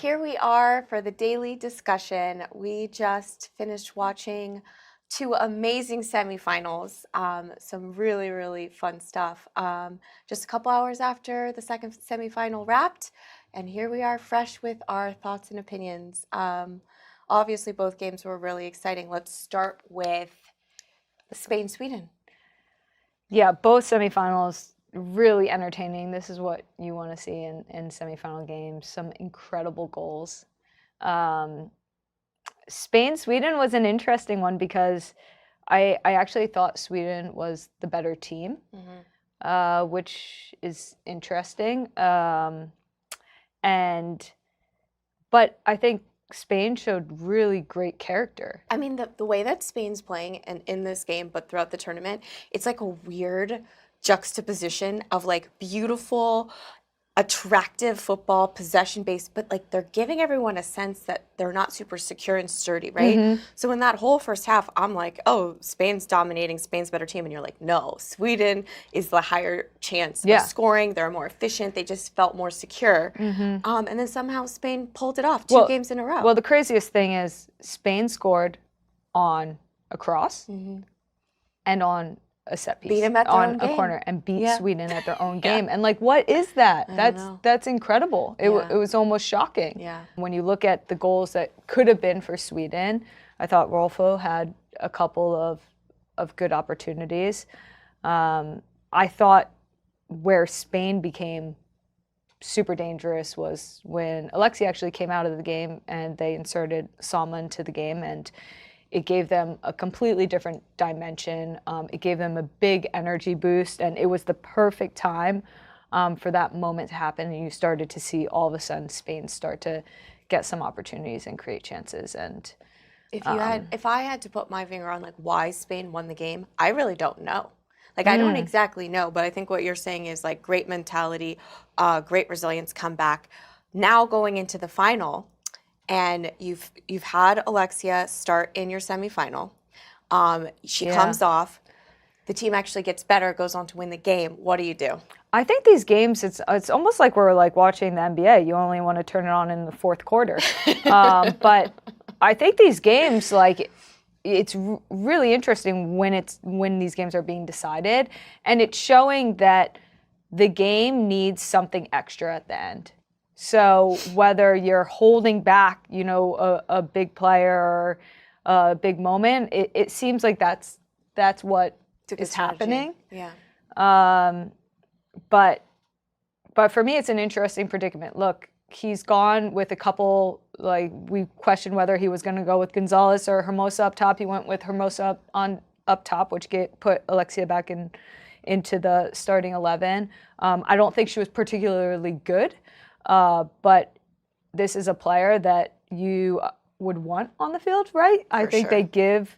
here we are for the daily discussion. We just finished watching two amazing semifinals, some really, really fun stuff. Just a couple hours after the second semifinal wrapped, and here we are fresh with our thoughts and opinions. Obviously, both games were really exciting. Let's start with Spain-Sweden. Yeah, both semifinals really entertaining. This is what you want to see in semifinal games. Some incredible goals. Spain-Sweden was an interesting one because I actually thought Sweden was the better team, which is interesting. But I think Spain showed really great character. I mean, the way that Spain's playing and in this game, but throughout the tournament, it's like a weird juxtaposition of like beautiful, attractive football, possession-based, but like they're giving everyone a sense that they're not super secure and sturdy, right? So in that whole first half, I'm like, oh, Spain's dominating, Spain's better team. And you're like, no, Sweden is the higher chance of scoring. They're more efficient. They just felt more secure. And then somehow Spain pulled it off two games in a row. Well, the craziest thing is Spain scored on a cross and on a set piece, beat them at their on own a game. corner, and beat Sweden at their own game. And like, what is that? That's incredible. It was almost shocking. When you look at the goals that could have been for Sweden, I thought Rolfo had a couple of good opportunities. I thought where Spain became super dangerous was when Alexia actually came out of the game and they inserted Salma into the game, and it gave them a completely different dimension. It gave them a big energy boost, and it was the perfect time for that moment to happen. And you started to see all of a sudden Spain start to get some opportunities and create chances. And if I had to put my finger on like why Spain won the game, I really don't know. Like I don't exactly know, but I think what you're saying is like great mentality, great resilience, comeback. Now going into the final. And you've had Alexia start in your semifinal. She comes off. The team actually gets better, goes on to win the game. What do? I think these games, it's almost like we're like watching the NBA. You only want to turn it on in the fourth quarter. But I think these games, like, it's really interesting when these games are being decided, and it's showing that the game needs something extra at the end. So whether you're holding back, a big player or a big moment, it seems like that's what is happening. Yeah. But for me, it's an interesting predicament. Look, he's gone with a couple. Like we questioned whether he was going to go with Gonzalez or Hermosa up top. He went with Hermosa up top, which put Alexia back into the starting 11. I don't think she was particularly good. But this is a player that you would want on the field, right? I think they give.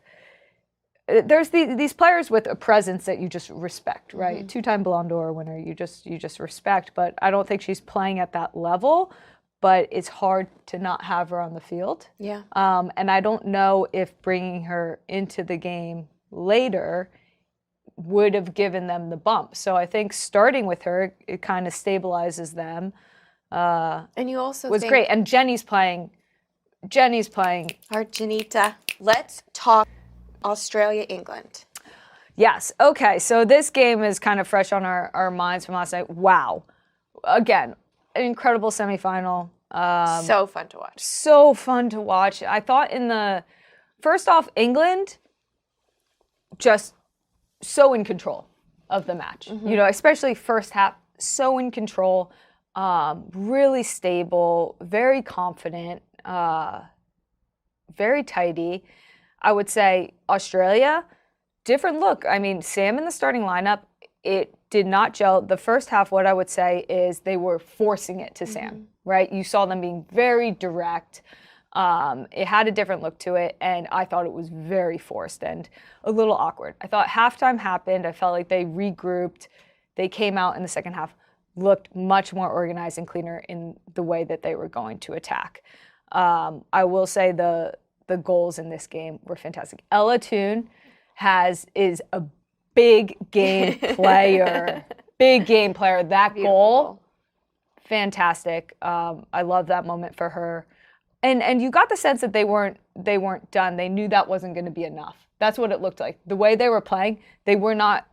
There's these players with a presence that you just respect, right? Two-time Ballon d'Or winner, you just respect. But I don't think she's playing at that level. But it's hard to not have her on the field. Yeah. And I don't know if bringing her into the game later would have given them the bump. So I think starting with her, it kind of stabilizes them. And you also was great. And Jenny's playing. Our Janita. Let's talk Australia, England. Yes. Okay. So this game is kind of fresh on our minds from last night. Wow. Again, an incredible semifinal. So fun to watch. So fun to watch. I thought first off, England just so in control of the match. Especially first half, so in control. Really stable, very confident, very tidy. I would say Australia, different look. I mean, Sam in the starting lineup, it did not gel. The first half, what I would say is they were forcing it to Sam, right? You saw them being very direct. It had a different look to it, and I thought it was very forced and a little awkward. I thought halftime happened. I felt like they regrouped. They came out in the second half, looked much more organized and cleaner in the way that they were going to attack. I will say the goals in this game were fantastic. Ella Toone is a big game player. Big game player. That goal, fantastic. I love that moment for her. And you got the sense that they weren't done. They knew that wasn't going to be enough. That's what it looked like. The way they were playing, they were not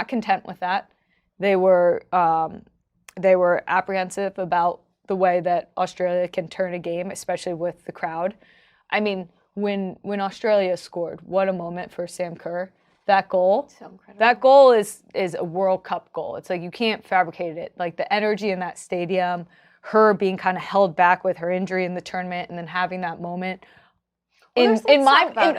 content with that. They were apprehensive about the way that Australia can turn a game, especially with the crowd. I mean, when Australia scored, what a moment for Sam Kerr. That goal, so incredible. That goal is a World Cup goal. It's like you can't fabricate it. Like the energy in that stadium, her being kind of held back with her injury in the tournament, and then having that moment. Let's talk about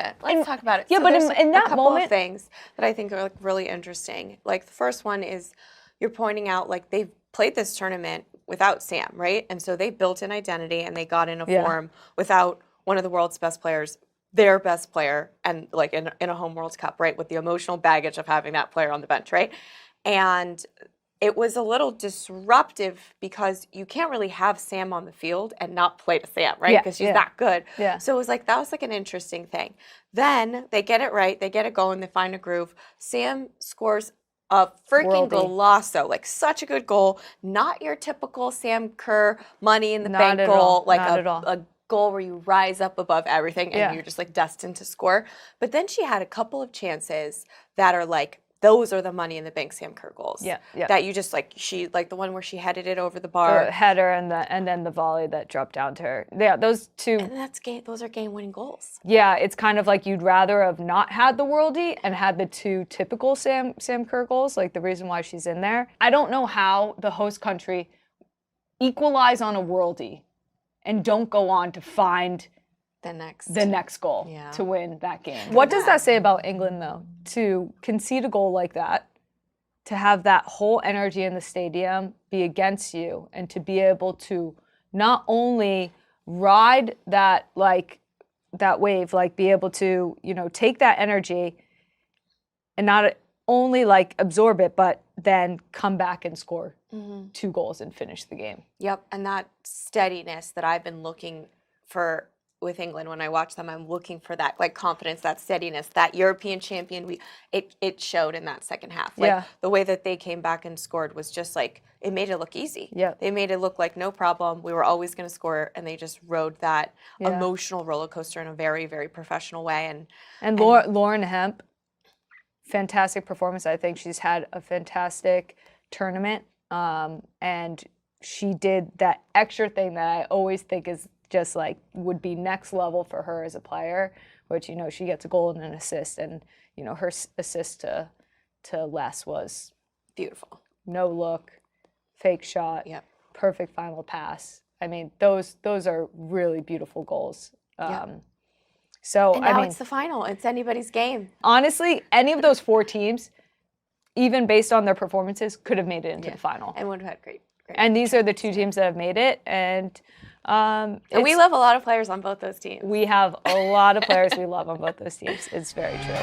it. Yeah, so but in that a couple moment, of things that I think are like really interesting. Like the first one is you're pointing out like they've played this tournament without Sam, right? And so they built an identity and they got in a form without one of the world's best players, their best player, and like in a home World Cup, right? With the emotional baggage of having that player on the bench, right? And it was a little disruptive because you can't really have Sam on the field and not play to Sam, right? Because she's that good. Yeah. So it was like, that was like an interesting thing. Then they get it right. They get it going. They find a groove. Sam scores a freaking golazo, like such a good goal. Not your typical Sam Kerr money in the bank goal, like a goal where you rise up above everything and you're just like destined to score. But then she had a couple of chances that are like, those are the money in the bank Sam Kerr goals. Yeah. That you just like, she like the one where she headed it over the bar. The header and then the volley that dropped down to her. Yeah, those two. And those are game-winning goals. Yeah, it's kind of like you'd rather have not had the worldie and had the two typical Sam Kerr goals, like the reason why she's in there. I don't know how the host country equalize on a worldie and don't go on to find the next goal to win that game. What does that say about England, though, to concede a goal like that, to have that whole energy in the stadium be against you, and to be able to not only ride that wave, like be able to, take that energy and not only like absorb it, but then come back and score 2 goals and finish the game. Yep, and that steadiness that I've been looking for with England when I watch them, I'm looking for that like confidence, that steadiness, that European champion. It showed in that second half. Like the way that they came back and scored was just like, it made it look easy. Yeah. They made it look like no problem. We were always going to score, and they just rode that emotional roller coaster in a very, very professional way. And Lauren Hemp, fantastic performance. I think she's had a fantastic tournament, and she did that extra thing that I always think is just like would be next level for her as a player, which, she gets a goal and an assist, and, her assist to Les was beautiful. No look, fake shot, perfect final pass. I mean, those are really beautiful goals. So and now it's the final. It's anybody's game. Honestly, any of those 4 teams, even based on their performances, could have made it into the final. And would have had great. And these are the 2 teams that have made it, and we love a lot of players on both those teams. We have a lot of players we love on both those teams. It's very true.